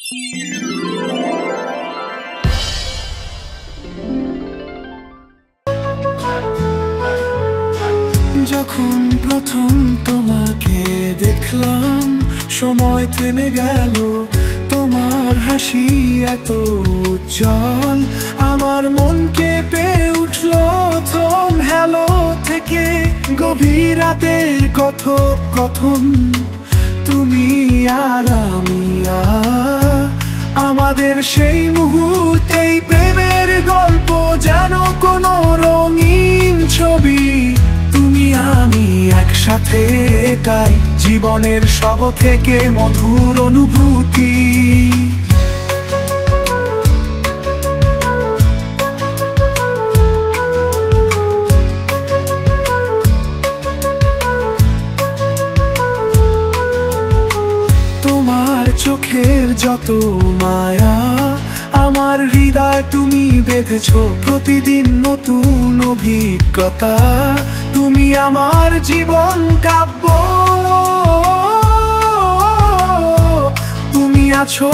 যখন প্রথম তোমাকে দেখলাম, সময় থেমে গেল। তোমার হাসি এত উজ্জ্বল, আমার মন কেঁপে উঠল। থম হ্যালো থেকে গভীর রাতের কথোপকথন, তুমি আর আমি, আমাদের সেই মুহূর্তেই প্রেমের গল্প যেন কোনো রঙিন ছবি। তুমি আমি একসাথে, এটাই জীবনের সব থেকে মধুর অনুভূতি। তোমার চোখের যত মায়া, আমার হৃদয় তুমি বেঁধেছ। প্রতিদিন নতুন অভিজ্ঞতা, তুমি আমার জীবন কাব্য। তুমি আছো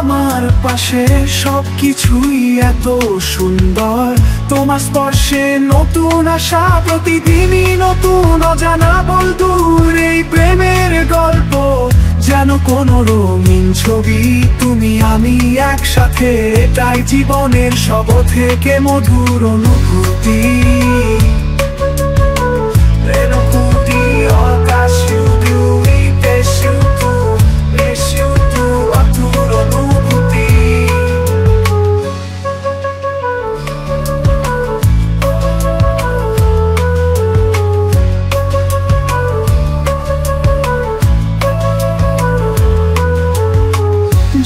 আমার পাশে, সবকিছুই এত সুন্দর। তোমার স্পর্শে নতুন আশা, প্রতিদিনই নতুন অজানা বন্ধুর এই প্রেমের গল্প যেন কোনো রঙিন ছবি। তুমি আমি একসাথে, এটাই জীবনের সব থেকে মধুর অনুভূতি।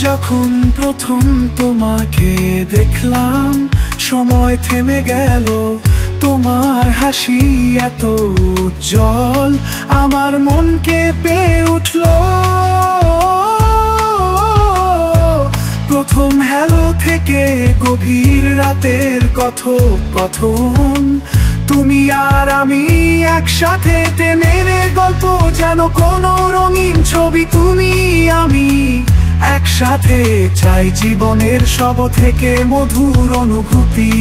যখন প্রথম তোমাকে দেখলাম, সময় থেমে গেল। তোমার হাসি এত উজ্জ্বল, আমার মন কেঁপে উঠল। প্রথম হ্যালো থেকে গভীর রাতের কথোপকথন, তুমি আর আমি একসাথে প্রেমের গল্প যেন কোনো রঙিন ছবি। তুমি আমি একসাথে, চাই জীবনের সব থেকে মধুর অনুভূতি।